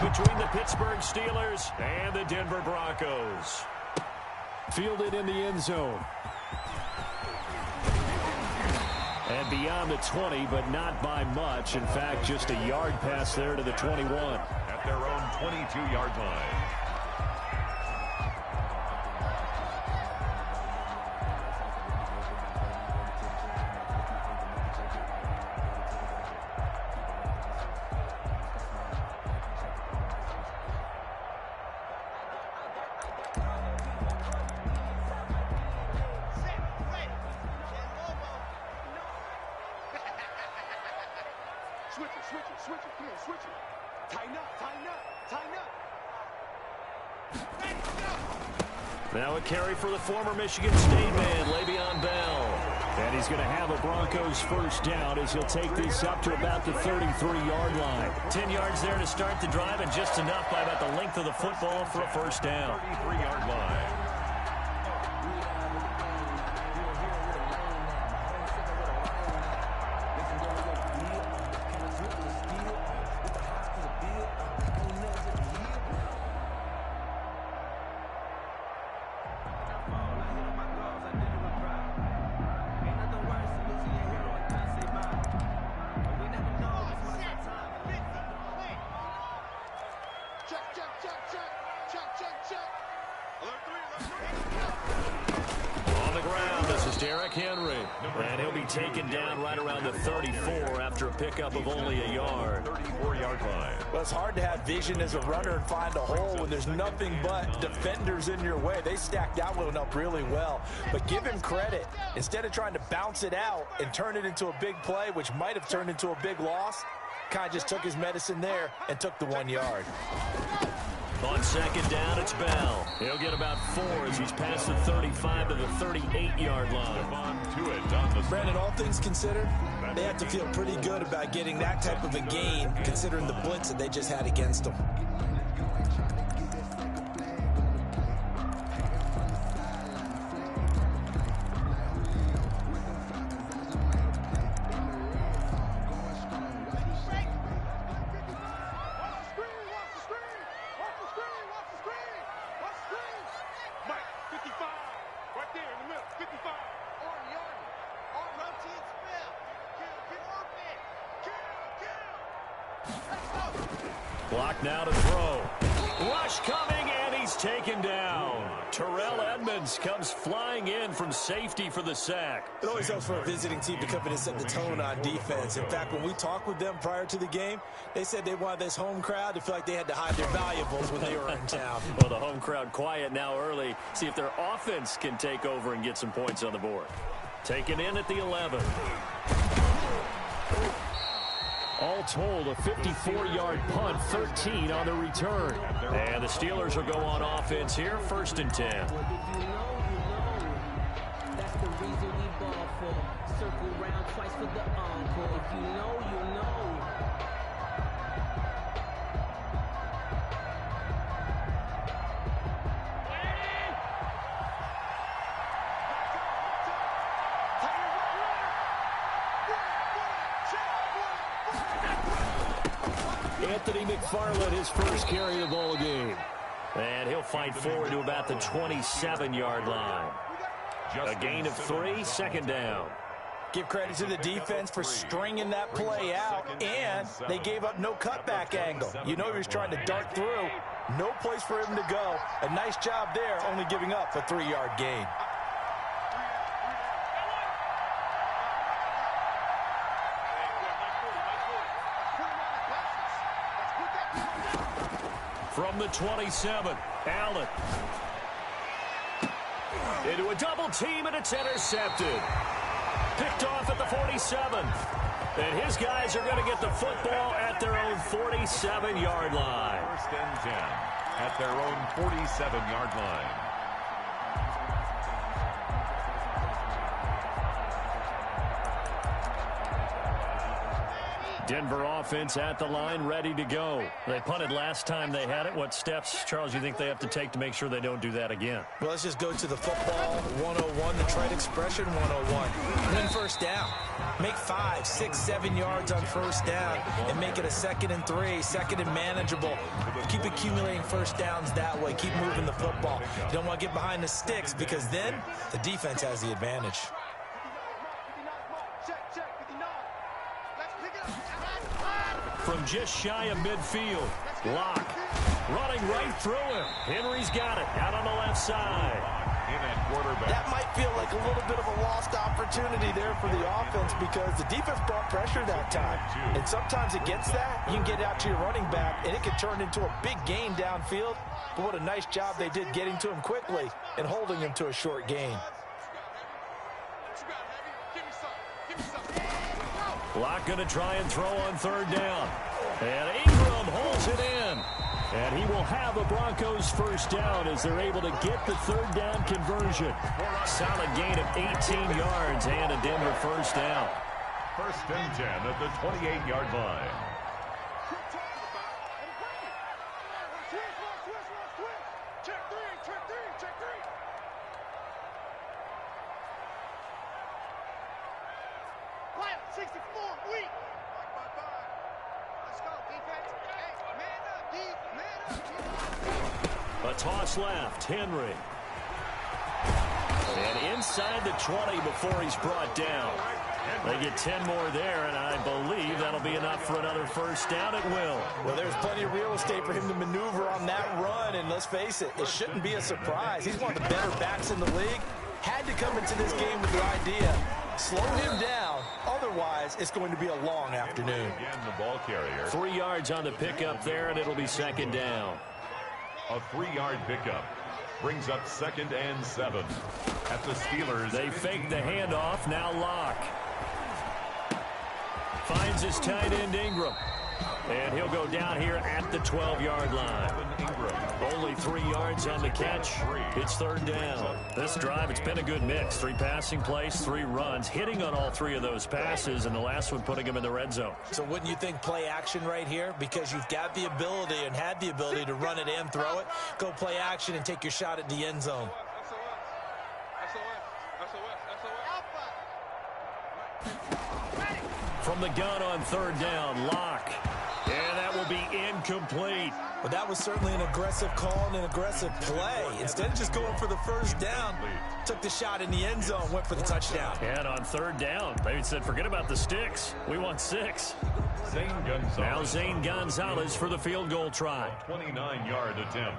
between the Pittsburgh Steelers and the Denver Broncos. Fielded in the end zone. And beyond the 20, but not by much. In fact, just a yard pass there to the 21. At their own 22-yard line. Switch it, come on, switch it. Tighten up. Now a carry for the former Michigan State man, Le'Veon Bell. And he's going to have a Broncos first down as he'll take this up to about the 33-yard line. 10 yards there to start the drive, and just enough by about the length of the football for a first down. 33-yard line. And he'll be taken down right around the 34 after a pickup of only a yard. 34-yard line. Well, it's hard to have vision as a runner and find a hole when there's nothing but defenders in your way. They stacked that one up really well. But give him credit. Instead of trying to bounce it out and turn it into a big play, which might have turned into a big loss, kind of just took his medicine there and took the 1 yard. On second down, it's Bell. He'll get about 4 as he's past the 35 to the 38-yard line. Brandon, all things considered, they have to feel pretty good about getting that type of a gain, considering the blitz that they just had against them. Clock now to throw. Rush coming, and he's taken down. Terrell Edmonds comes flying in from safety for the sack. It always helps for a visiting team to come in and set the tone on defense. In fact, when we talked with them prior to the game, they said they wanted this home crowd to feel like they had to hide their valuables when they were in town. Well, the home crowd quiet now early. See if their offense can take over and get some points on the board. Taken in at the 11. All told, a 54-yard punt, 13 on the return. And the Steelers will go on offense here, 1st and 10. That's the reason we ball for. Circle round twice for the encore. If you know, you know. Anthony McFarland, his first carry of the ball game. And he'll fight forward to about the 27-yard line. A gain of 3, 2nd down. Give credit to the defense for stringing that play out, and they gave up no cutback angle. You know he was trying to dart through. No place for him to go. A nice job there, only giving up a 3-yard gain. From the 27, Allen. Into a double team, and it's intercepted. Picked off at the 47. And his guys are going to get the football at their own 47-yard line. 1st and 10 at their own 47-yard line. Denver offense at the line, ready to go. They punted last time they had it. What steps, Charles, you think they have to take to make sure they don't do that again? Well, let's just go to the football 101, the trade expression 101. Win first down. Make 5, 6, 7 yards on first down and make it a 2nd and 3, 2nd and manageable. Keep accumulating first downs that way. Keep moving the football. You don't want to get behind the sticks because then the defense has the advantage. From just shy of midfield, Locke running right through him. Henry's got it out on the left side. That might feel like a little bit of a lost opportunity there for the offense because the defense brought pressure that time. And sometimes against that, you can get out to your running back, and it can turn into a big gain downfield. But what a nice job they did getting to him quickly and holding him to a short gain. Locke going to try and throw on third down. And Ingram holds it in. And he will have a Broncos first down as they're able to get the third down conversion. Solid gain of 18 yards and a Denver first down. 1st and 10 at the 28-yard line. A toss left, Henry. And inside the 20 before he's brought down. They get 10 more there, and I believe that'll be enough for another first down. It will. Well, there's plenty of real estate for him to maneuver on that run, and let's face it, it shouldn't be a surprise. He's one of the better backs in the league. Had to come into this game with the idea, slow him down, otherwise it's going to be a long afternoon. Again, the ball carrier. 3 yards on the pickup there, and it'll be second down. A 3-yard pickup brings up 2nd and 7 at the Steelers. They fake the handoff. Now Locke finds his tight end Ingram. And he'll go down here at the 12-yard line. Only 3 yards on the catch. It's third down. This drive, it's been a good mix. 3 passing plays, 3 runs, hitting on all 3 of those passes, and the last one putting him in the red zone. So wouldn't you think play action right here? Because you've got the ability and had the ability to run it and throw it. Go play action and take your shot at the end zone. From the gun on third down, Locke. And that will be incomplete. But that was certainly an aggressive call and an aggressive play. Instead of just going for the first down, took the shot in the end zone, went for the touchdown. And on third down, they said, forget about the sticks. We want 6. Zane Gonzalez. Now Zane Gonzalez for the field goal try. 29-yard attempt.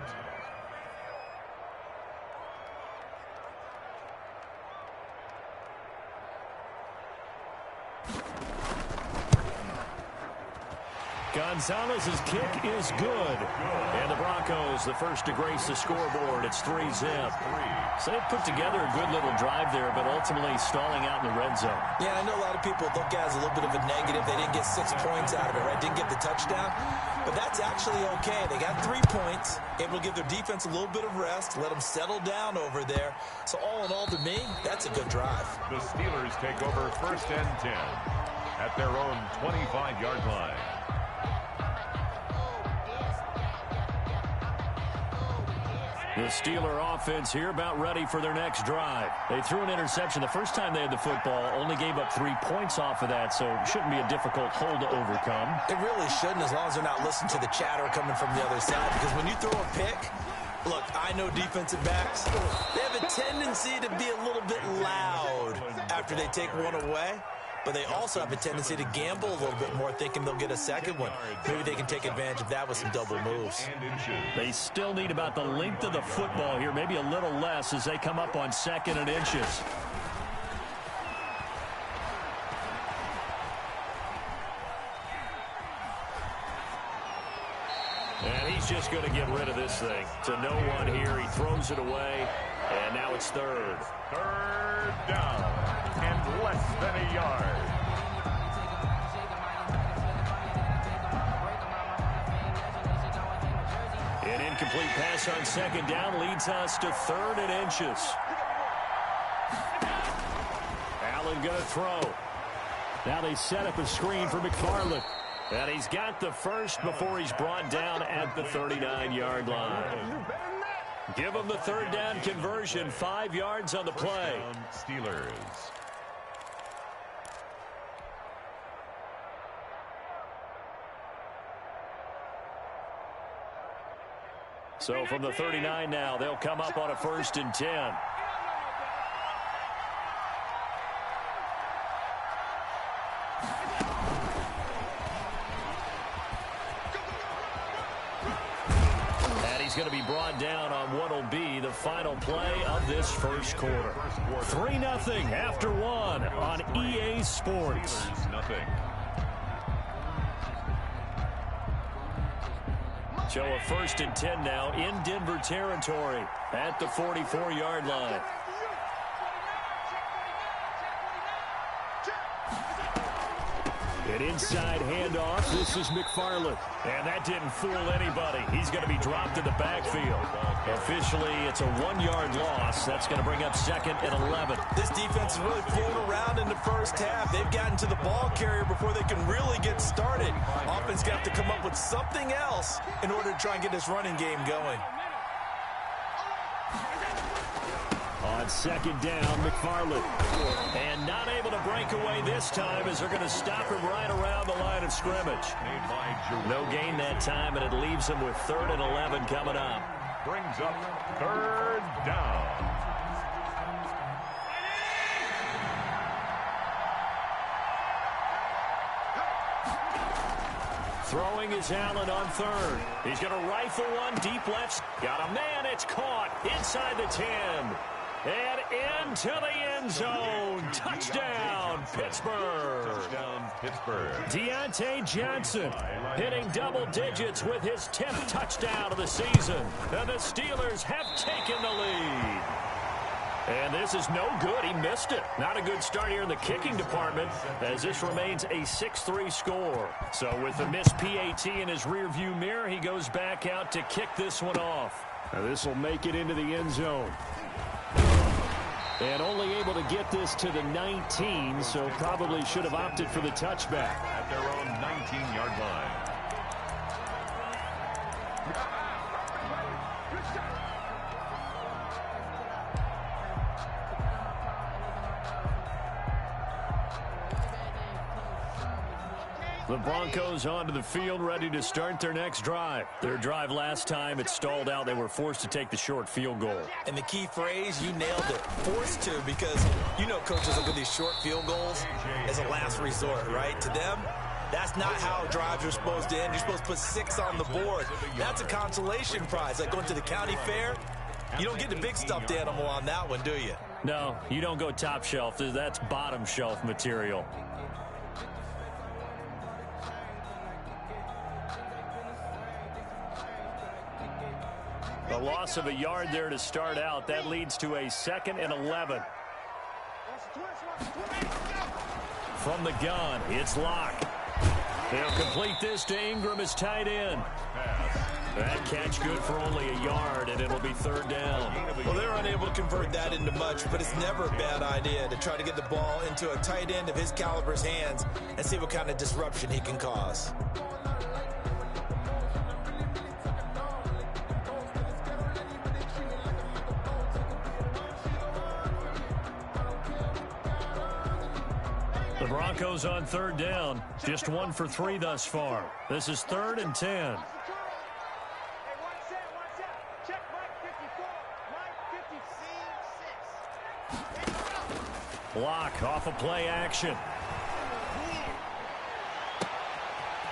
Gonzalez's kick is good. And the Broncos, the first to grace the scoreboard. It's 3-zip. So they put together a good little drive there, but ultimately stalling out in the red zone. Yeah, I know a lot of people look at it as a little bit of a negative. They didn't get 6 points out of it, right? Didn't get the touchdown. But that's actually okay. They got 3 points, able to give their defense a little bit of rest, let them settle down over there. So all in all, to me, that's a good drive. The Steelers take over 1st and 10 at their own 25-yard line. The Steeler offense here about ready for their next drive. They threw an interception the first time they had the football, only gave up 3 points off of that, so it shouldn't be a difficult hole to overcome. It really shouldn't, as long as they're not listening to the chatter coming from the other side, because when you throw a pick, look, I know defensive backs, they have a tendency to be a little bit loud after they take one away. But they also have a tendency to gamble a little bit more, thinking they'll get a second one. Maybe they can take advantage of that with some double moves. They still need about the length of the football here, maybe a little less as they come up on 2nd and inches. And he's just going to get rid of this thing. To no one here. He throws it away, and now it's third. Third down and less than a yard. An incomplete pass on 2nd down leads us to 3rd and inches. Allen going to throw. Now they set up a screen for McFarland. And he's got the first before he's brought down at the 39-yard line. Give him the third down conversion, 5 yards on the play. Steelers. So from the 39 now, they'll come up on a 1st and 10. And he's going to be brought down on what will be the final play of this first quarter. 3-0 after 1 on EA Sports. Nothing. So a 1st and 10 now in Denver territory at the 44-yard line. An inside handoff. This is McFarland. And that didn't fool anybody. He's going to be dropped in the backfield. Officially, it's a 1-yard loss. That's going to bring up 2nd and 11. This defense is really floating around in the first half. They've gotten to the ball carrier before they can really get started. Offense got to come up with something else in order to try and get this running game going. On 2nd down, McFarland. And not able to break away this time as they're going to stop him right around the line of scrimmage. No gain that time, and it leaves him with 3rd and 11 coming up. Brings up 3rd down. Throwing is Allen on 3rd. He's going to rifle one deep left. Got a man. It's caught inside the 10. And into the end zone. Touchdown, Pittsburgh. Touchdown, Pittsburgh. Deontay Johnson hitting double digits with his 10th touchdown of the season. And the Steelers have taken the lead. And this is no good. He missed it. Not a good start here in the kicking department as this remains a 6-3 score. So with the missed PAT in his rearview mirror, he goes back out to kick this one off. Now this will make it into the end zone. And only able to get this to the 19, so probably should have opted for the touchback. At their own 19-yard line. The Broncos onto the field, ready to start their next drive. Their drive last time, it stalled out. They were forced to take the short field goal. And the key phrase, you nailed it. Forced to, because you know coaches look at these short field goals as a last resort, right? To them, that's not how drives are supposed to end. You're supposed to put 6 on the board. That's a consolation prize. Like going to the county fair, you don't get the big stuffed animal on that one, do you? No, you don't go top shelf. That's bottom shelf material. A loss of a yard there to start out. That leads to a 2nd and 11. From the gun, it's Locke. They'll complete this to Ingram as tight end. That catch good for only a yard, and it'll be 3rd down. Well, they're unable to convert that into much, but it's never a bad idea to try to get the ball into a tight end of his caliber's hands and see what kind of disruption he can cause. The Broncos on 3rd down. Just 1 for 3 thus far. This is 3rd and 10. Block off of play action.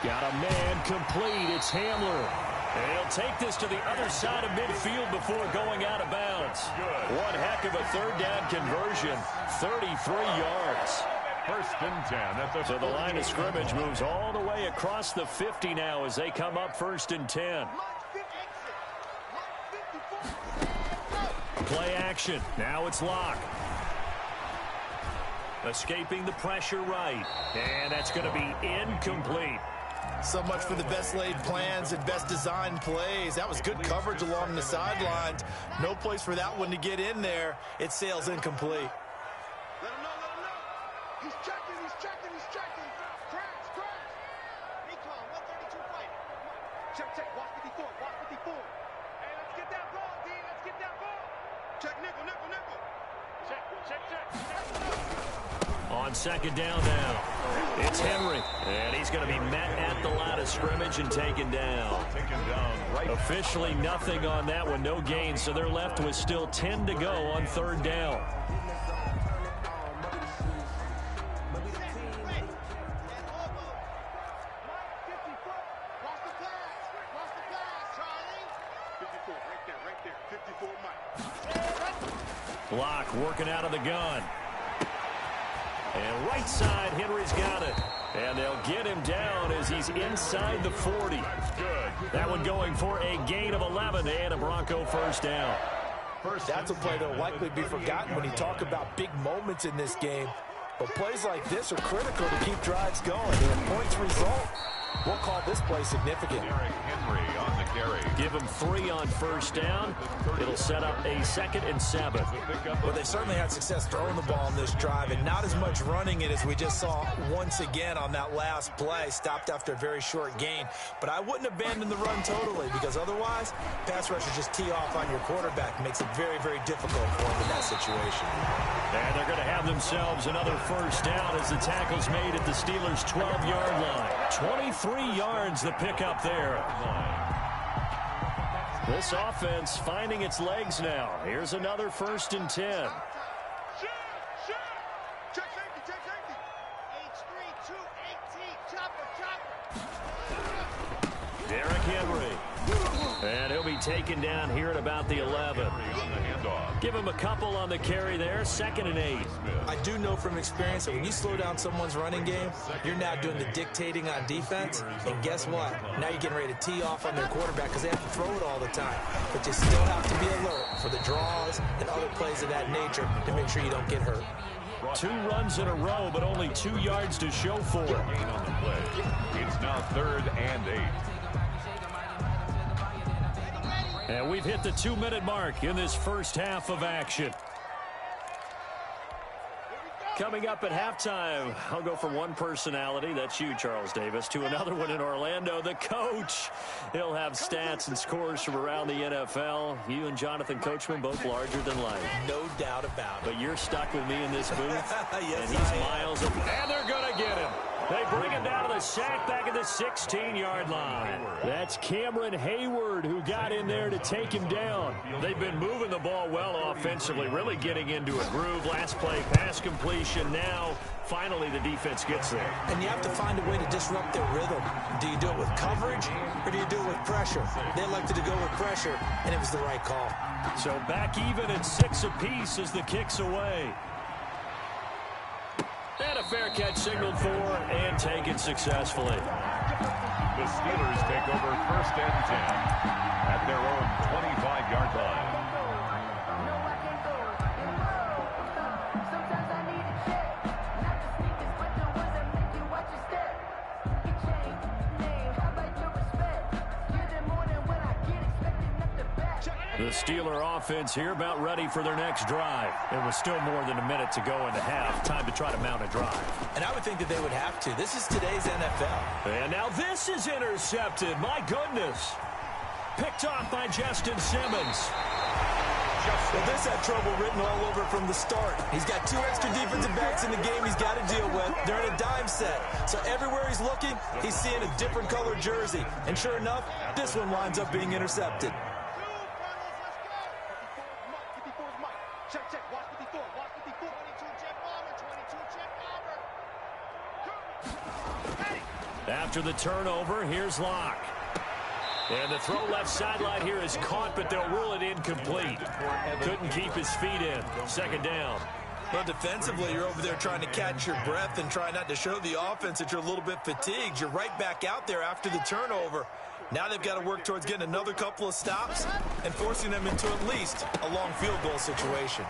Got a man complete. It's Hamler. And he'll take this to the other side of midfield before going out of bounds. One heck of a 3rd down conversion. 33 yards. 1st and 10. So the line of scrimmage moves all the way across the 50 now as they come up 1st and 10. Play action. Now it's Locke. Escaping the pressure right. And that's going to be incomplete. So much for the best laid plans and best designed plays. That was good coverage along the sidelines. No place for that one to get in there. It sails incomplete. Let him know. He's checking. Crash. Check, check. Watch 54. Watch 54. Hey, let's get that ball, D. Let's get that ball. Check, nickel, nickel, nickel. Check, check, check. On second down now, it's Henry, and he's going to be met at the line of scrimmage and taken down. Officially nothing on that one, no gain, so they're left with still 10 to go on third down. Block working out of the gun. And right side, Henry's got it. And they'll get him down as he's inside the 40. Good. That one going for a gain of 11 and a Bronco first down. That's a play that will likely be forgotten when you talk about big moments in this game. But plays like this are critical to keep drives going. And if points result, we'll call this play significant. Henry on the carry. Give him 3 on first down. It'll set up a 2nd and 7. Well, they certainly had success throwing the ball on this drive and not as much running it as we just saw once again on that last play. Stopped after a very short gain. But I wouldn't abandon the run totally because otherwise, pass rushers just tee off on your quarterback. It makes it very, very difficult for him in that situation. And they're going to have themselves another first down as the tackle's made at the Steelers' 12-yard line. 23 yards the pickup there. This offense finding its legs now. Here's another 1st and 10. Check safety, check safety. H3, 2, 18, chopper, chopper. Derrick Henry. And he'll be taken down here at about the 11. Give him a couple on the carry there. 2nd and 8. I do know from experience that when you slow down someone's running game, you're now doing the dictating on defense. And guess what? Now you're getting ready to tee off on their quarterback because they have to throw it all the time. But you still have to be alert for the draws and other plays of that nature to make sure you don't get hurt. 2 runs in a row, but only 2 yards to show for it. Gain on the play. It's now 3rd and 8. And we've hit the 2-minute mark in this first half of action. Coming up at halftime, I'll go from one personality, that's you, Charles Davis, to another one in Orlando, the coach. He'll have stats and scores from around the NFL. You and Jonathan Coachman, both larger than life. No doubt about it. But you're stuck with me in this booth, Yes, and he's miles away. And they're going to get him. They bring him down to the sack back at the 16-yard line. That's Cameron Hayward who got in there to take him down. They've been moving the ball well offensively, really getting into a groove. Last play, pass completion. Now, finally, the defense gets there. And you have to find a way to disrupt their rhythm. Do you do it with coverage or do you do it with pressure? They elected to go with pressure, and it was the right call. So back even at 6 apiece as the kick's away. And a fair catch signaled for and taken successfully. The Steelers take over 1st and 10 at their own 25-yard line. The Steeler offense here about ready for their next drive. It was still more than a minute to go into half. Time to try to mount a drive. And I would think that they would have to. This is today's NFL. And now this is intercepted. My goodness. Picked off by Justin Simmons. Well, this had trouble written all over from the start. He's got 2 extra defensive backs in the game he's got to deal with. They're in a dime set. So everywhere he's looking, he's seeing a different colored jersey. And sure enough, this one winds up being intercepted. Check, check, watch 54, watch 54. 22, check bomber, 22, check bomber. After the turnover, here's Locke. And the throw left sideline here is caught, but they'll rule it incomplete. Couldn't keep his feet in. 2nd down. Well, defensively, you're over there trying to catch your breath and try not to show the offense that you're a little bit fatigued. You're right back out there after the turnover. Now they've got to work towards getting another couple of stops and forcing them into at least a long field goal situation.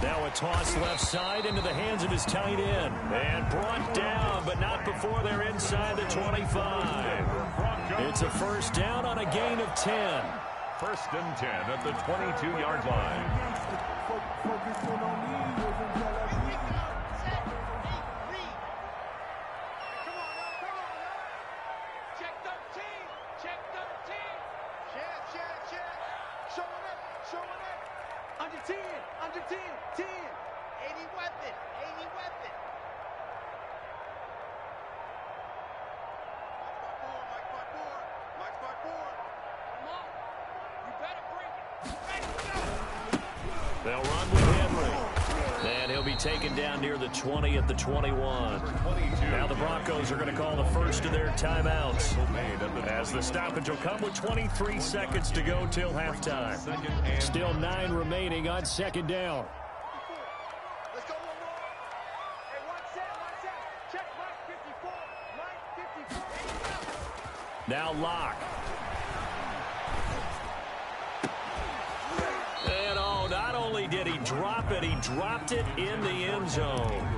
Now a toss left side into the hands of his tight end. And brought down, but not before they're inside the 25. It's a first down on a gain of 10. 1st and 10 at the 22-yard line. Check 13, check 13. Showing up. Under 10. Under 10. 10. 80 weapon. 80 weapon. Mike's by 4. Mike's by 4. Come on. You better bring it. Hey, go. They'll run with Henry. And he'll be taken down near the 20 at the 21. Now the Broncos are going to call the first of their timeouts, as the stoppage will come with 23 seconds to go till halftime. Still 9 remaining on second down. Let's go. Hey, one set. Check Mike 54. Mike 54. Now Locke. And not only did he drop it, he dropped it in the end zone.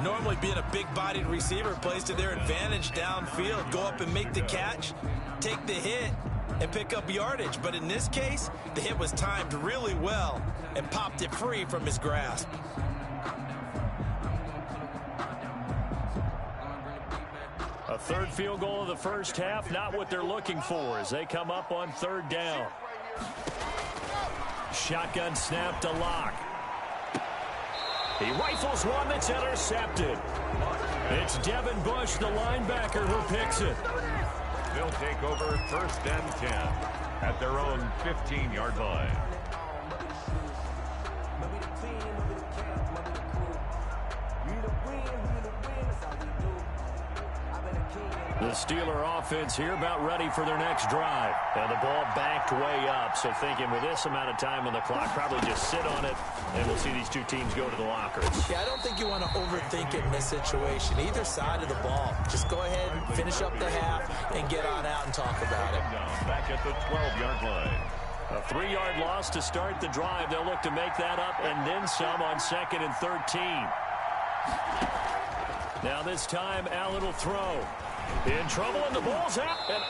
Normally being a big-bodied receiver plays to their advantage downfield. Go up and make the catch, take the hit, and pick up yardage. But in this case, the hit was timed really well and popped it free from his grasp. A third field goal of the first half, not what they're looking for as they come up on third down. Shotgun snap to Locke. He rifles one that's intercepted. It's Devin Bush, the linebacker, who picks it. They'll take over first and 10 at their own 15-yard line. The Steeler offense here about ready for their next drive. And the ball backed way up, so thinking with this amount of time on the clock, probably just sit on it, and we'll see these two teams go to the lockers. Yeah, I don't think you want to overthink it in this situation. Either side of the ball. Just go ahead and finish up the half and get on out and talk about it. Back at the 12-yard line. A 3-yard loss to start the drive. They'll look to make that up and then some on 2nd and 13. Now this time, Allen will throw. In trouble, and the ball's out, and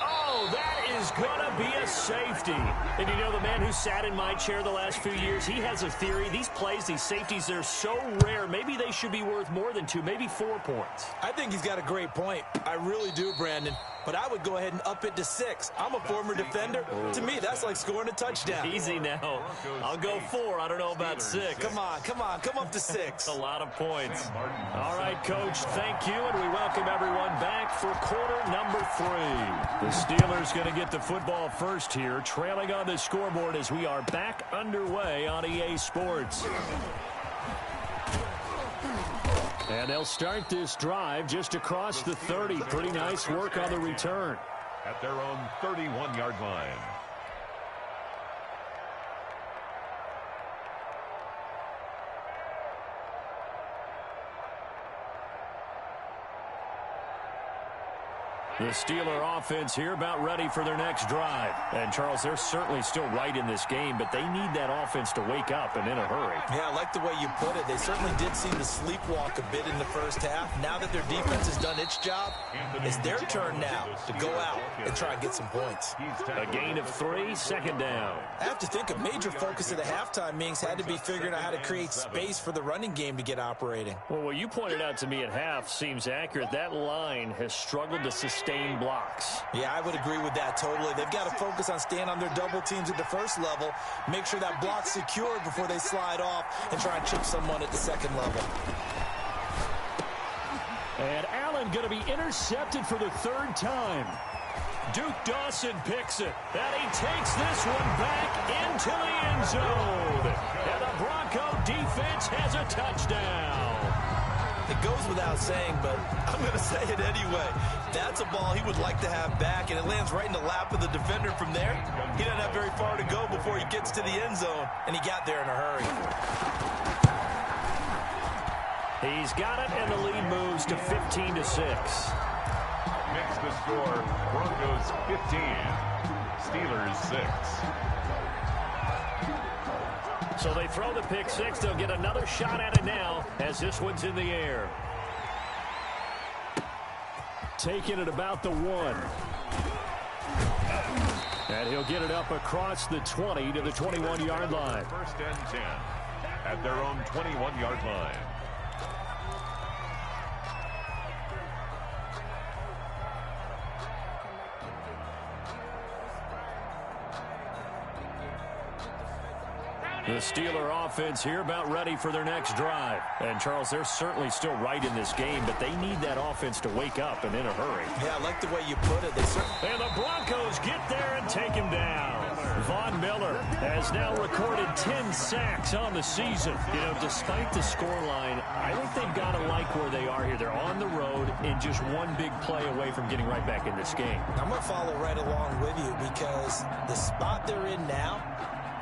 that is going to be a safety. And you know, the man who sat in my chair the last few years, he has a theory. These plays, these safeties, they're so rare. Maybe they should be worth more than 2, maybe 4 points. I think he's got a great point. I really do, Brandon. But I would go ahead and up it to 6. I'm a former defender. To me, that's like scoring a touchdown. Easy now. I'll go 4. I don't know about 6. Come on. Come up to 6. A lot of points. All right, Coach, thank you, and we welcome everyone back for quarter number 3. The Steelers going to get the football first here, trailing on the scoreboard as we are back underway on EA Sports. And they'll start this drive just across the 30. Pretty nice work on the return. At their own 31-yard line. The Steeler offense here about ready for their next drive. And, Charles, they're certainly still right in this game, but they need that offense to wake up and in a hurry. Yeah, I like the way you put it. They certainly did seem to sleepwalk a bit in the first half. Now that their defense has done its job, it's their turn now to go out and try and get some points. A gain of 3, 2nd down. I have to think a major focus of the halftime meetings had to be figuring out how to create space for the running game to get operating. Well, what you pointed out to me at half seems accurate. That line has struggled to sustain blocks. Yeah, I would agree with that totally. They've got to focus on staying on their double teams at the first level, make sure that block's secured before they slide off and try and chip someone at the second level. And Allen going to be intercepted for the 3rd time. Duke Dawson picks it, and he takes this one back into the end zone. And the Bronco defense has a touchdown. It goes without saying, but I'm going to say it anyway. That's a ball he would like to have back, and it lands right in the lap of the defender from there. He doesn't have very far to go before he gets to the end zone, and he got there in a hurry. He's got it, and the lead moves to 15-6. Makes the score Broncos 15, Steelers 6. So they throw the pick 6. They'll get another shot at it now as this one's in the air. Taking it about the 1. And he'll get it up across the 20 to the 21-yard line. First and 10 at their own 21-yard line. The Steeler offense here about ready for their next drive. And, Charles, they're certainly still right in this game, but they need that offense to wake up and in a hurry. Yeah, I like the way you put it. And the Broncos get there and take him down. Von Miller has now recorded 10 sacks on the season. You know, despite the scoreline, I think they've got to like where they are here. They're on the road and just one big play away from getting right back in this game. I'm going to follow right along with you because the spot they're in now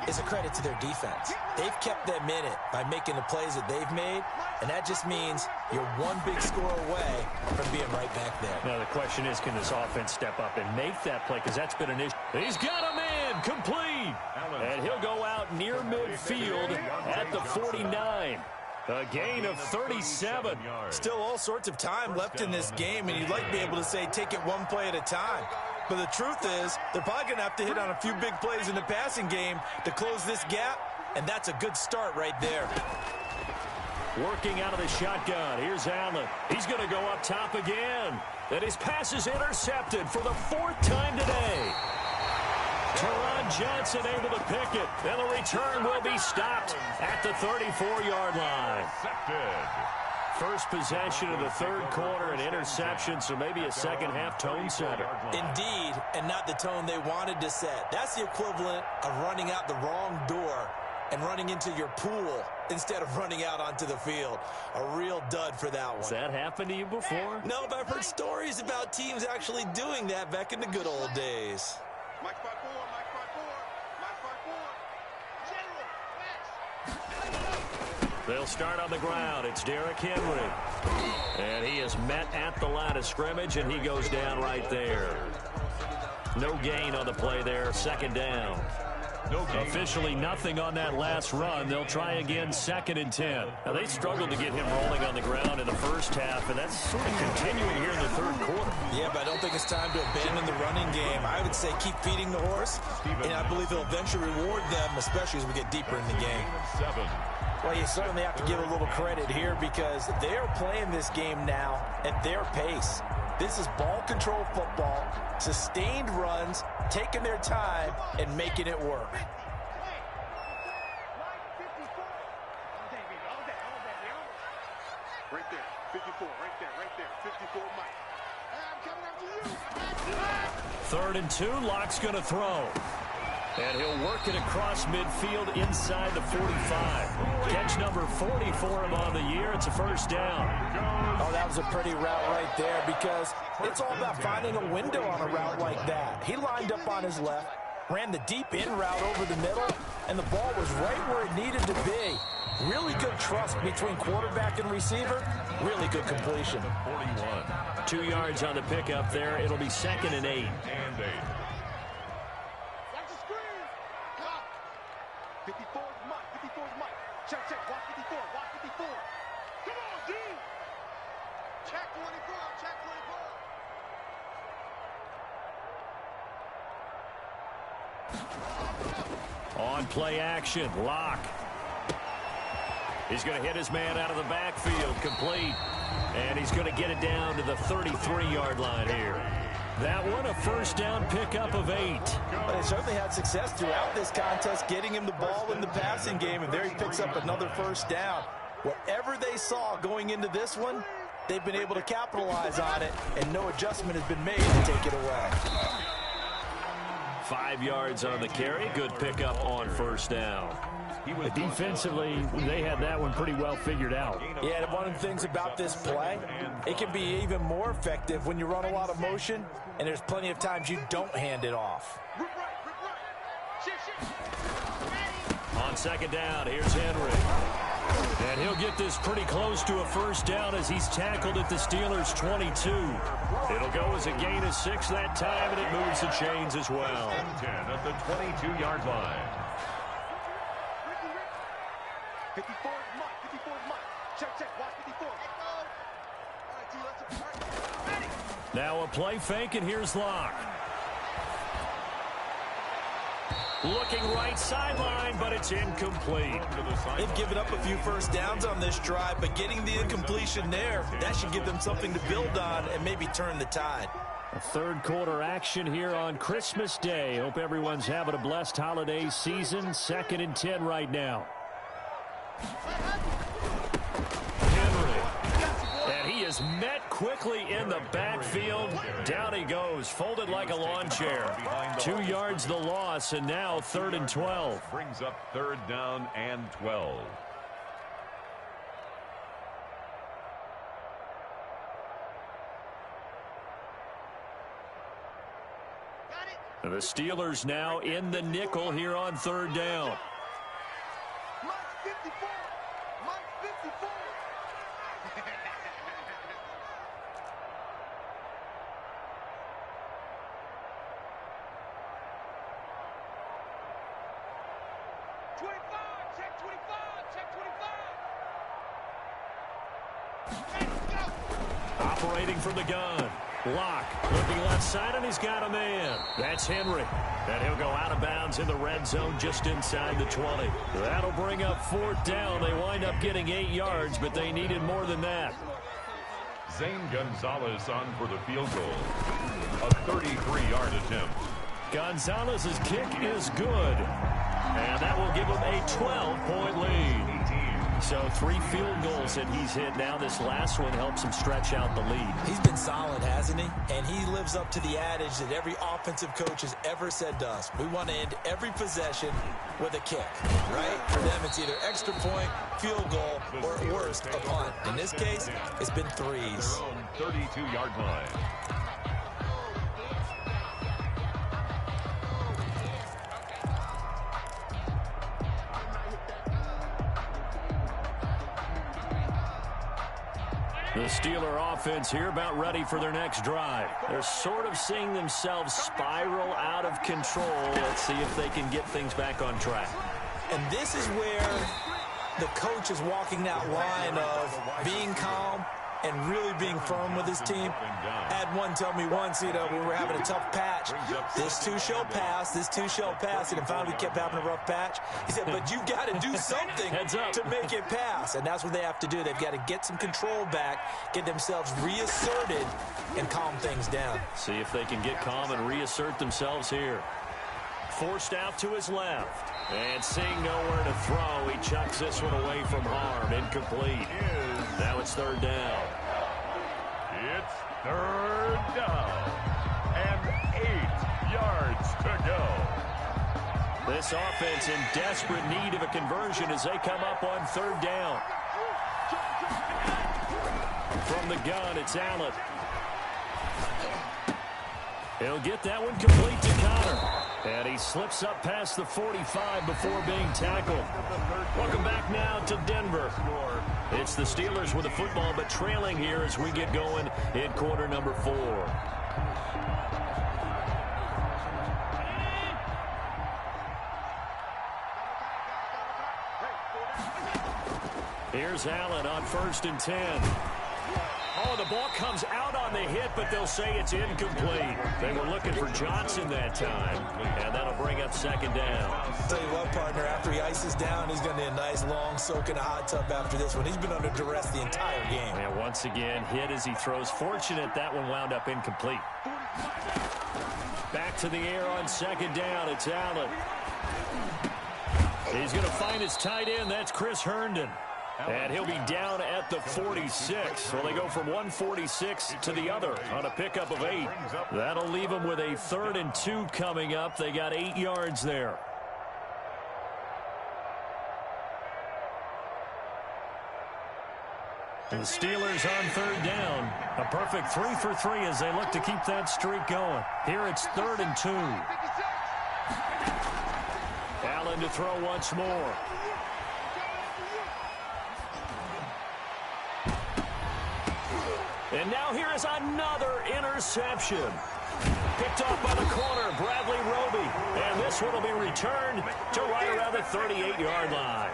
is a credit to their defense. They've kept them in it by making the plays that they've made, and that just means you're one big score away from being right back there. Now, the question is, can this offense step up and make that play? Because that's been an issue. He's got him in, complete. And he'll go out near midfield at the 49. A gain of 37. Still all sorts of time left in this game, and you'd like to be able to say take it one play at a time. But the truth is, they're probably going to have to hit on a few big plays in the passing game to close this gap, and that's a good start right there. Working out of the shotgun. Here's Allen. He's going to go up top again. And his pass is intercepted for the 4th time today. Teron Johnson able to pick it. And the return will be stopped at the 34-yard line. First possession of the third quarter, an interception, so maybe a second-half tone setter. Indeed, and not the tone they wanted to set. That's the equivalent of running out the wrong door and running into your pool instead of running out onto the field. A real dud for that one. Has that happened to you before? No, but I've heard stories about teams actually doing that back in the good old days. Mike 5-4, Mike 5-4, Mike 5-4. General, They'll start on the ground. It's Derrick Henry. And he is met at the line of scrimmage, and he goes down right there. No gain on the play there. Second down. Officially nothing on that last run. They'll try again, 2nd and 10. Now, they struggled to get him rolling on the ground in the first half, and that's sort of continuing here in the third quarter. Yeah, but I don't think it's time to abandon the running game. I would say keep feeding the horse, and I believe it'll eventually reward them, especially as we get deeper in the game. Well, you certainly have to give a little credit here because they are playing this game now at their pace. This is ball control football, sustained runs, taking their time, and making it work. Right there, 54, right there, 54, Mike. I'm coming after you. 3rd and 2, Locke's going to throw. And he'll work it across midfield inside the 45. Catch number 40 for him on the year. It's a first down. Oh, that was a pretty route right there because it's all about finding a window on a route like that. He lined up on his left, ran the deep in route over the middle, and the ball was right where it needed to be. Really good trust between quarterback and receiver. Really good completion. 2 yards on the pickup there. It'll be 2nd and 8. 54 is Mike, 54 is Mike. Check, watch 54, watch 54. Come on, D. Check 24, check 24. On play action, Locke. He's going to hit his man out of the backfield, complete. And he's going to get it down to the 33-yard line here. That one, a first down pickup of 8. But they certainly had success throughout this contest, getting him the ball in the passing game, and there he picks up another first down. Whatever they saw going into this one, they've been able to capitalize on it, and no adjustment has been made to take it away. 5 yards on the carry. Good pickup on first down. Defensively, they had that one pretty well figured out. Yeah, and one of the things about this play, it can be even more effective when you run a lot of motion, and there's plenty of times you don't hand it off. On 2nd down, here's Henry. And he'll get this pretty close to a first down as he's tackled at the Steelers' 22. It'll go as a gain of 6 that time, and it moves the chains as well. 10 at the 22-yard line. 54 is Mike, 54 is Mike. Check, watch 54. All right, D, Now a play fake, and here's Locke. Looking right sideline, but it's incomplete. They've given up a few first downs on this drive, but getting the incompletion there, that should give them something to build on and maybe turn the tide. A third quarter action here on Christmas Day. Hope everyone's having a blessed holiday season. 2nd and 10 right now. Henry. And he is met quickly in the backfield. Down he goes, folded like a lawn chair. 2 yards the loss, and now 3rd and 12. Brings up 3rd down and 12. The Steelers now in the nickel here on 3rd down. Mike 54. Mike 54. Check 25. Operating from the gun. Lock looking left side, and he's got a man. That's Henry. And he'll go out of bounds in the red zone just inside the 20. That'll bring up 4th down. They wind up getting 8 yards, but they needed more than that. Zane Gonzalez on for the field goal. A 33-yard attempt. Gonzalez's kick is good. And that will give him a 12-point lead. So 3 field goals that he's hit now. This last one helps him stretch out the lead. He's been solid, hasn't he? And he lives up to the adage that every offensive coach has ever said to us. We want to end every possession with a kick, right? For them, it's either extra point, field goal, or at worst, a punt. In this case, it's been 3s. 32-yard line. The Steeler offense here about ready for their next drive. They're sort of seeing themselves spiral out of control. Let's see if they can get things back on track. And this is where the coach is walking that line of being calm and really being firm with his team. I had one tell me once, we were having a tough patch. This too shall pass, this too shall pass. And finally we kept having a rough patch. He said, but you got to do something to make it pass. And that's what they have to do. They've got to get some control back, get themselves reasserted, and calm things down. See if they can get calm and reassert themselves here. Forced out to his left. And seeing nowhere to throw, he chucks this one away from harm. Incomplete. Now it's 3rd down. It's 3rd down. And 8 yards to go. This offense in desperate need of a conversion as they come up on 3rd down. From the gun, it's Allen. He'll get that one complete to Connor. And he slips up past the 45 before being tackled. Welcome back now to Denver. It's the Steelers with the football, but trailing here as we get going in quarter number 4. Here's Allen on 1st and 10. Oh, the ball comes out on the hit, but they'll say it's incomplete. They were looking for Johnson that time, and that'll bring up 2nd down. I'll tell you what, partner, after he ices down, he's going to need a nice long soak in a hot tub after this one. He's been under duress the entire game. And once again, hit as he throws. Fortunate that one wound up incomplete. Back to the air on 2nd down. It's Allen. He's going to find his tight end. That's Chris Herndon. And he'll be down at the 46. So they go from 146 to the other on a pickup of 8. That'll leave them with a 3rd and 2 coming up. They got 8 yards there. And the Steelers on 3rd down. A perfect 3 for 3 as they look to keep that streak going. Here it's 3rd and 2. Allen to throw once more. And now here is another interception. Picked off by the corner, Bradley Roby. And this one will be returned to right around the 38-yard line.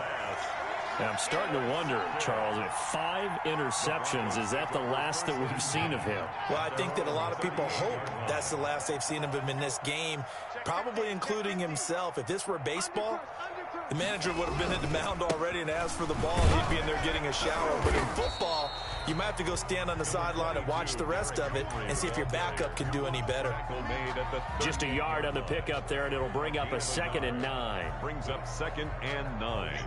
I'm starting to wonder, Charles, if 5 interceptions, is that the last that we've seen of him? Well, I think that a lot of people hope that's the last they've seen of him in this game, probably including himself. If this were baseball, the manager would have been at the mound already and asked for the ball, and he'd be in there getting a shower. But in football, you might have to go stand on the sideline and watch the rest of it and see if your backup can do any better. Just a yard on the pickup there, and it'll bring up a 2nd and 9. Brings up 2nd and 9.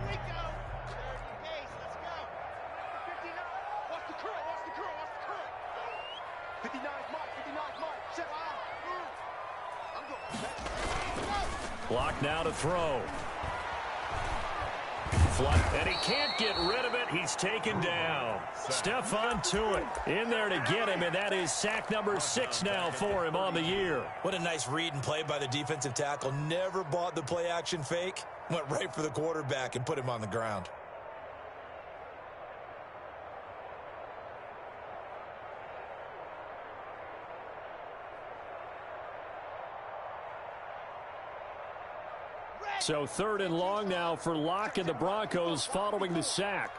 Block now to throw. And he can't get rid of it. He's taken down. Stephon Tuitt in there to get him, and that is sack number 6 now for him on the year. What a nice read and play by the defensive tackle. Never bought the play-action fake. Went right for the quarterback and put him on the ground. So 3rd and long now for Locke and the Broncos following the sack.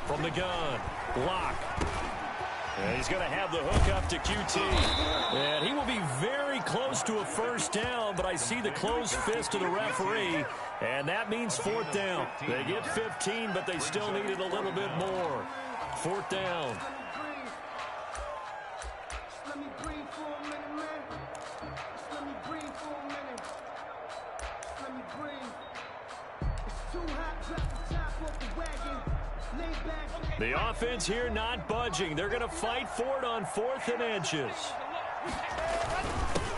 From the gun, Locke. And he's going to have the hook up to QT. And he will be very close to a 1st down, but I see the closed fist of the referee, and that means 4th down. They get 15, but they still needed a little bit more. 4th down. The offense here not budging. They're going to fight for it on 4th and inches.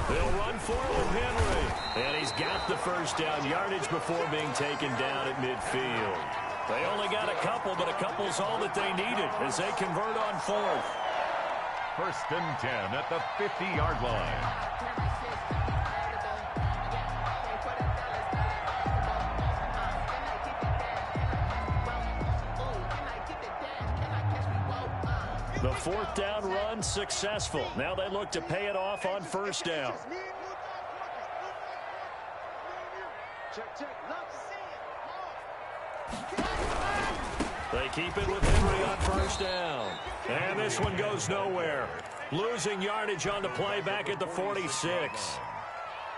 They'll run for it with Henry. And he's got the 1st down yardage before being taken down at midfield. They only got a couple, but a couple's all that they needed as they convert on 4th. 1st and 10 at the 50-yard line. The 4th down run successful. Now they look to pay it off on 1st down. They keep it with Henry on 1st down. And this one goes nowhere. Losing yardage on the play back at the 46.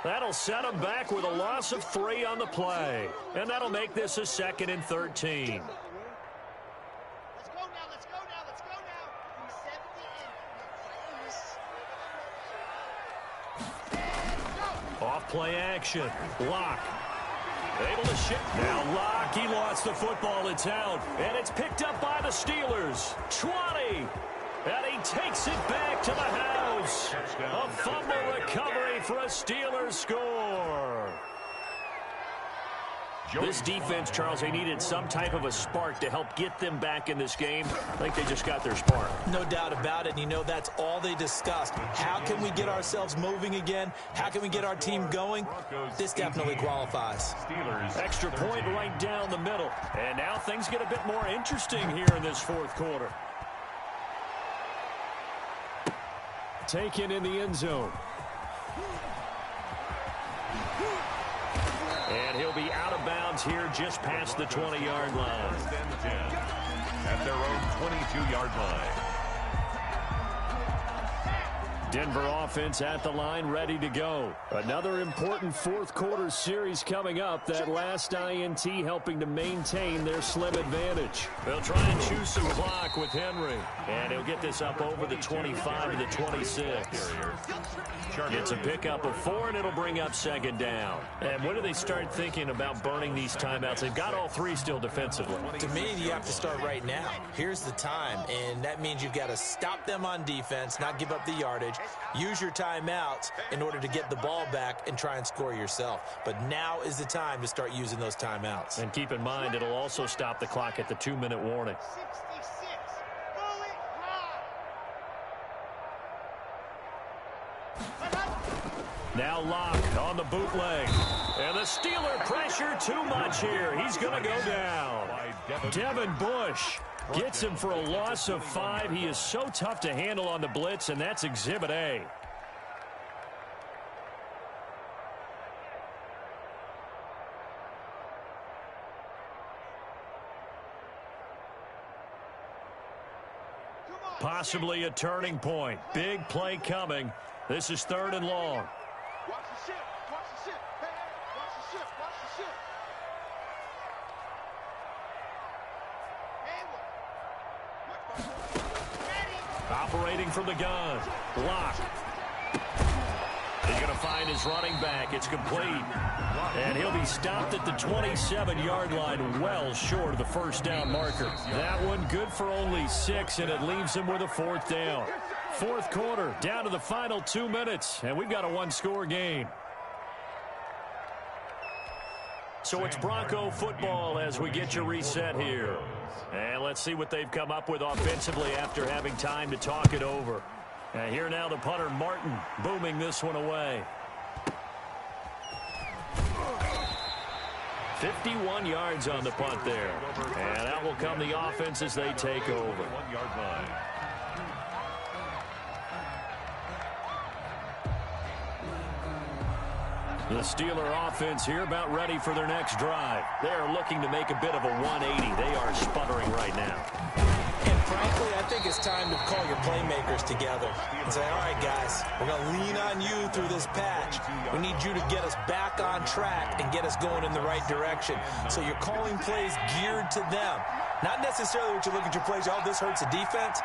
That'll set them back with a loss of 3 on the play. And that'll make this a 2nd and 13. Off play action. Locke. Able to shift. Now Locke, he lost the football. It's out. And it's picked up by the Steelers. 20. And he takes it back to the house. A fumble recovery for a Steelers score. This defense, Charles, they needed some type of a spark to help get them back in this game. I think they just got their spark. No doubt about it. And you know, that's all they discussed. How can we get ourselves moving again? How can we get our team going? This definitely qualifies. Extra point right down the middle. And now things get a bit more interesting here in this 4th quarter. Taken in the end zone. And he'll be out of bounds here just past the 20-yard line. At their own 22-yard line. Denver offense at the line, ready to go. Another important 4th quarter series coming up. That last INT helping to maintain their slim advantage. They'll try and choose some clock with Henry. And he'll get this up over the 25 to the 26. Gets a pickup of 4, and it'll bring up 2nd down. And when do they start thinking about burning these timeouts? They've got all 3 still defensively. To me, you have to start right now. Here's the time, and that means you've got to stop them on defense, not give up the yardage. Use your timeouts in order to get the ball back and try and score yourself. But now is the time to start using those timeouts. And keep in mind, it'll also stop the clock at the 2-minute warning. Now Locke on the bootleg. And the Steeler pressure too much here. He's going to go down. Devin Bush gets him for a loss of 5. He is so tough to handle on the blitz, and that's Exhibit A. possibly a turning point. Big play coming. This is 3rd and long. Watch the ship. Watch the ship. Hey, watch the ship. Watch the ship. Operating from the gun. Block. He's going to find his running back. It's complete. And he'll be stopped at the 27-yard line, well short of the first down marker. That one good for only 6, and it leaves him with a 4th down. 4th quarter, down to the final 2 minutes, and we've got a 1-score game. So it's Bronco football as we get you reset here. And let's see what they've come up with offensively after having time to talk it over. And here now the punter, Martin, booming this one away. 51 yards on the punt there. And that will come the offense as they take over. 1-yard line. The Steeler offense here about ready for their next drive. They are looking to make a bit of a 180. They are sputtering right now. And frankly, I think it's time to call your playmakers together and say, all right, guys, we're going to lean on you through this patch. We need you to get us back on track and get us going in the right direction. So you're calling plays geared to them. Not necessarily what you look at your plays, oh, this hurts the defense.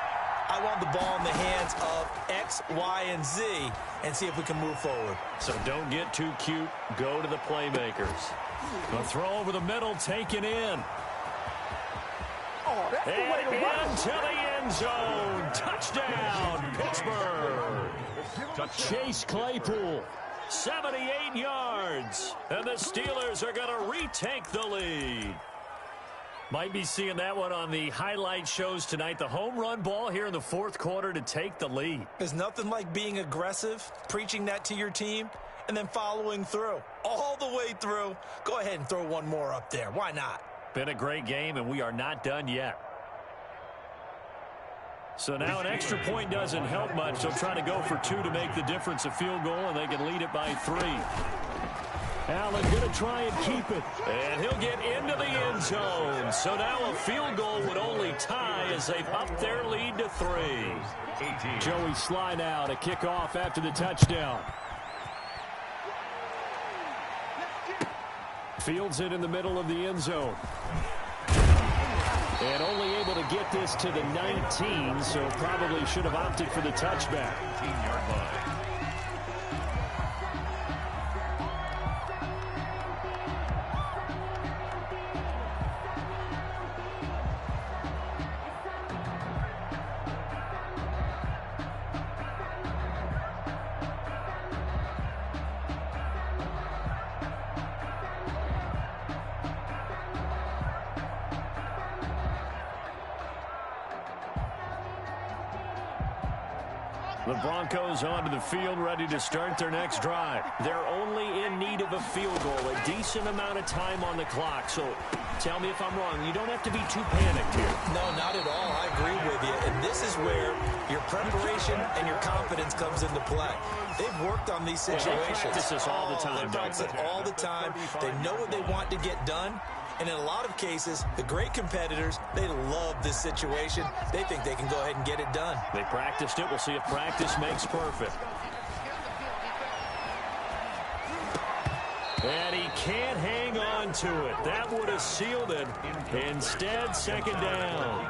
I want the ball in the hands of X, Y, and Z and see if we can move forward. So don't get too cute. Go to the playmakers. The throw over the middle, taken in. Oh, that's the way to run. Into the end zone. Touchdown, Pittsburgh. Chase Claypool, 78 yards. And the Steelers are going to retake the lead. Might be seeing that one on the highlight shows tonight. The home run ball here in the 4th quarter to take the lead. There's nothing like being aggressive, preaching that to your team, and then following through. All the way through. Go ahead and throw one more up there. Why not? Been a great game, and we are not done yet. So now an extra point doesn't help much. They'll try to go for 2 to make the difference a field goal, and they can lead it by 3. Allen going to try and keep it. And he'll get into the end zone. So now a field goal would only tie as they've upped their lead to 3. Joey Slye now to kick off after the touchdown. Fields it in the middle of the end zone. And only able to get this to the 19, so probably should have opted for the touchback. 18-yard line. The Broncos onto the field, ready to start their next drive. They're only in need of a field goal, a decent amount of time on the clock. So tell me if I'm wrong. You don't have to be too panicked here. No, not at all. I agree with you. And this is where your preparation and your confidence comes into play. They've worked on these situations. They practice this all the time. They practice it all the time. They know what they want to get done. And in a lot of cases, the great competitors, they love this situation. They think they can go ahead and get it done. They practiced it. We'll see if practice makes perfect. And he can't hang on to it. That would have sealed it. Instead, 2nd down.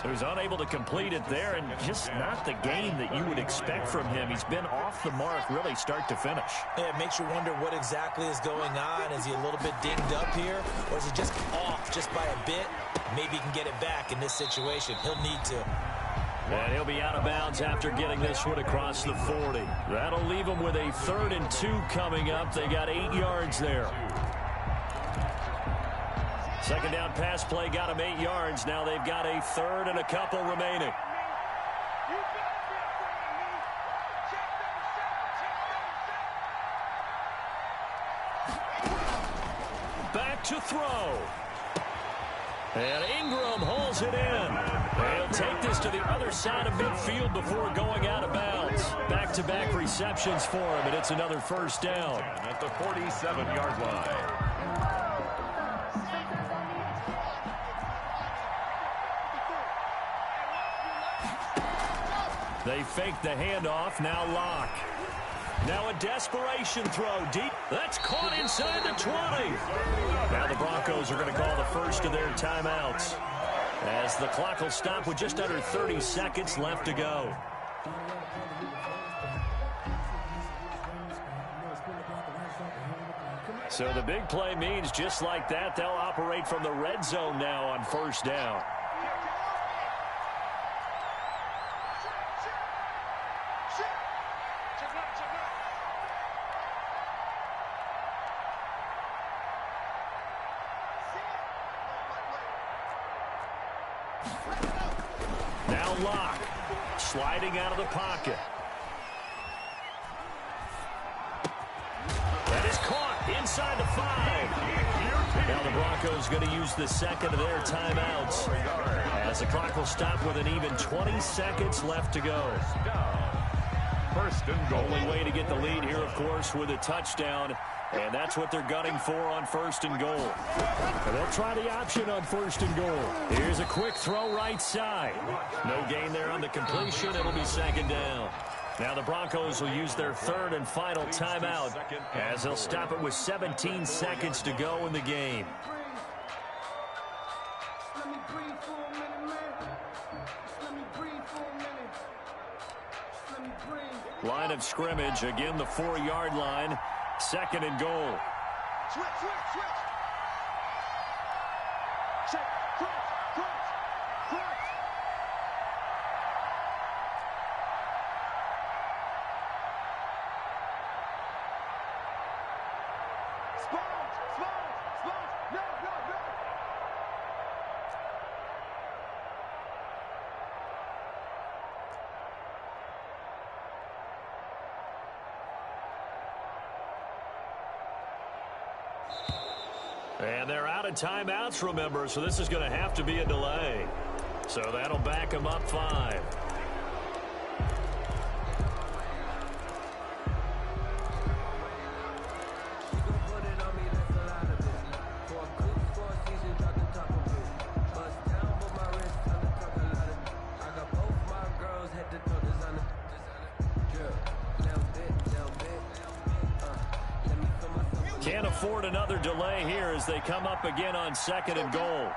So he's unable to complete it there, and just not the game that you would expect from him. He's been off the mark really start to finish. Yeah, it makes you wonder what exactly is going on. Is he a little bit dinged up here, or is he just off just by a bit? Maybe he can get it back in this situation. He'll need to. And he'll be out of bounds after getting this one across the 40. That'll leave them with a 3rd and 2 coming up. They got 8 yards there. 2nd down pass play got them 8 yards. Now they've got a 3rd and a couple remaining. Back to throw. And Ingram holds it in. They'll take this to the other side of midfield before going out of bounds. Back-to-back receptions for him, and it's another 1st down. At the 47-yard line. They fake the handoff. Now Locke. Now a desperation throw deep. That's caught inside the 20. Now the Broncos are going to call the first of their timeouts, as the clock will stop with just under 30 seconds left to go. So the big play means just like that, they'll operate from the red zone now on first down. Now Locke sliding out of the pocket. That is caught inside the 5. Now the Broncos going to use the second of their timeouts, as the clock will stop with an even 20 seconds left to go. First and goal. Only way to get the lead here, of course, with a touchdown. And that's what they're gunning for on first and goal. And they'll try the option on first and goal. Here's a quick throw right side. No gain there on the completion. It'll be second down. Now the Broncos will use their third and final timeout, as they'll stop it with 17 seconds to go in the game. Line of scrimmage, again the 4-yard line. Second and goal. Switch. Check. Cross. Spot. No. And they're out of timeouts, remember, so this is going to have to be a delay. So that'll back them up 5. Can't afford another delay here as they come up again on second and goal.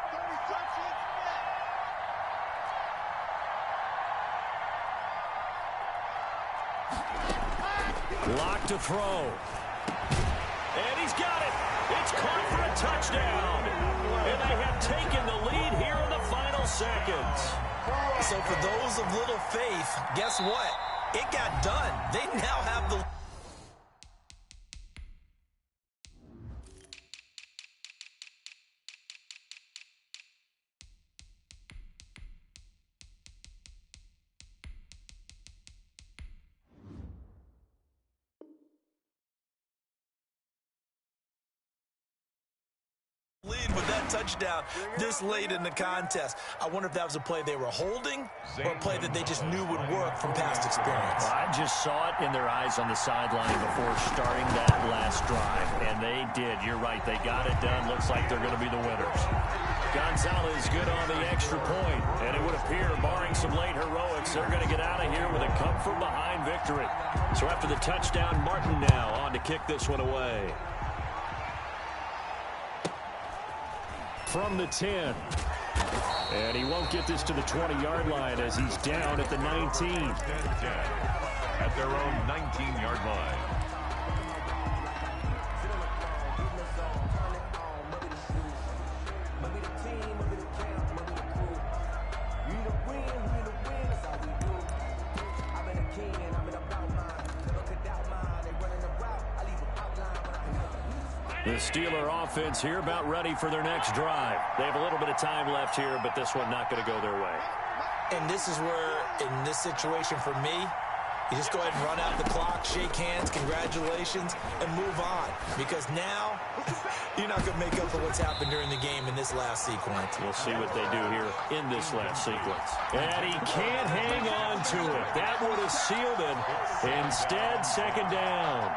Locke to throw. And he's got it. It's caught for a touchdown. And they have taken the lead here in the final seconds. So for those of little faith, guess what? It got done. They now have the... lead with that touchdown this late in the contest. I wonder if that was a play they were holding or a play that they just knew would work from past experience. I just saw it in their eyes on the sideline before starting that last drive, and they did. You're right. They got it done. Looks like they're going to be the winners. Gonzalez good on the extra point, and it would appear, barring some late heroics, they're going to get out of here with a come-from-behind victory. So after the touchdown, Martin now on to kick this one away. From the 10. And he won't get this to the 20-yard line as he's down at the 19. At their own 19-yard line. The Steeler offense here about ready for their next drive. They have a little bit of time left here, but this one not going to go their way. And this is where, in this situation for me, you just go ahead and run out the clock, shake hands, congratulations, and move on. Because now, you're not going to make up for what's happened during the game in this last sequence. We'll see what they do here in this last sequence. And he can't hang on to it. That would have sealed it. Instead, second down.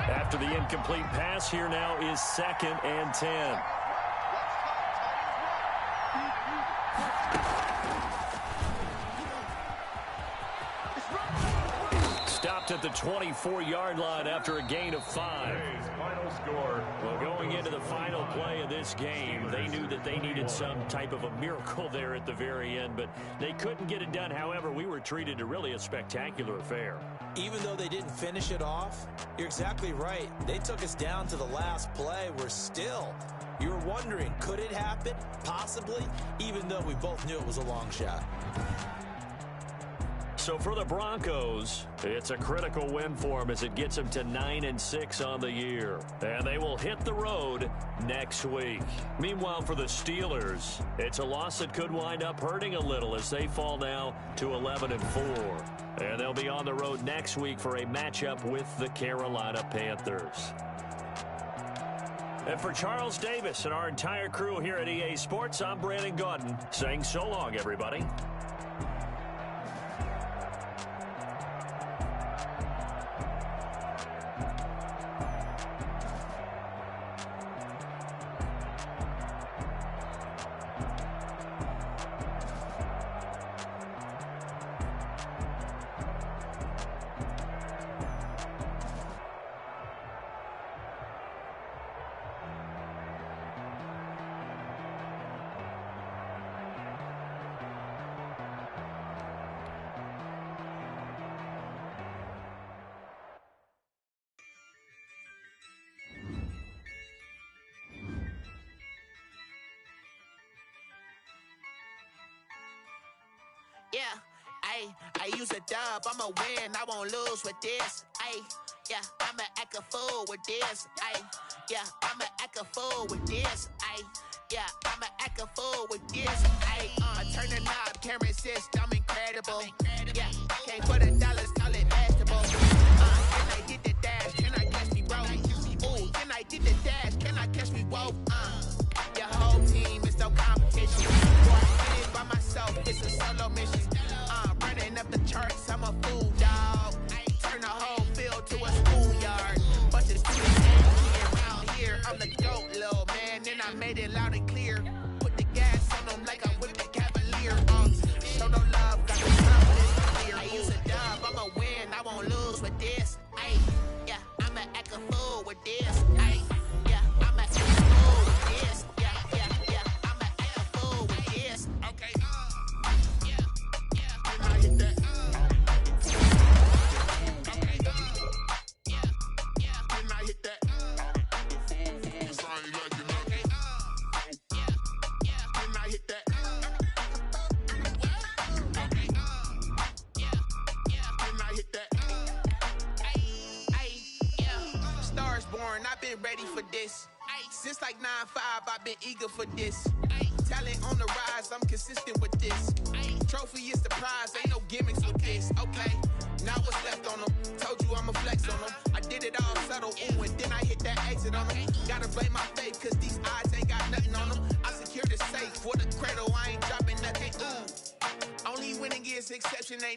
After After the incomplete pass, here now is 2nd and 10. Stopped at the 24-yard line after a gain of 5. Final score. Well, going into the final play of this game, they knew that they needed some type of a miracle there at the very end, but they couldn't get it done. However, we were treated to really a spectacular affair. Even though they didn't finish it off, you're exactly right. They took us down to the last play. You were wondering, could it happen? Possibly, even though we both knew it was a long shot. So for the Broncos, it's a critical win for them as it gets them to 9-6 on the year. And they will hit the road next week. Meanwhile, for the Steelers, it's a loss that could wind up hurting a little as they fall now to 11-4. And they'll be on the road next week for a matchup with the Carolina Panthers. And for Charles Davis and our entire crew here at EA Sports, I'm Brandon Gaudin saying so long, everybody. Yeah, I use a dub, I'ma win, I won't lose with this. Yeah, I'ma act a fool with this. Yeah, I'ma act a fool with this. Yeah, I'ma act a fool with this. I turn the knob, can't resist, I'm incredible. Yeah, can't put $1, call it vegetable. Can I get the dash? Can I catch me, bro? Ooh, can I get the dash? Can I catch me, whoa? Your whole team is no competition. Boy, I did it by myself, it's a solo mission. Running up the charts, I'm a fool, dog. Turn the whole field to a schoolyard. But the students ain't around here. I'm the GOAT, little man, and I made it loud and clear. Put the gas on them like I'm with the Cavalier. Show no love, got the confidence clear. I use a dub, I'ma win, I won't lose with this. Yeah, I'ma act a fool with this. Yeah, I'ma act a fool with this. Yeah, I'ma act a fool with this. Okay. I hit that. Okay. When I hit that. Cause I ain't like it, okay. When I hit that. Okay. When I hit that. Stars born, I've been ready for this. Since like 9-5, I've been eager for this. Talent on the rise, I'm consistent with this. Trophy is the prize, ain't no gimmicks with this. Okay, now what's left on them? Told you I'ma flex on them. I did it all subtle, ooh, and then I hit that exit on them. Gotta blame my faith, cause these eyes ain't got nothing on them. I secured the safe for the cradle, I ain't dropping nothing, ooh. Only winning is exception, ain't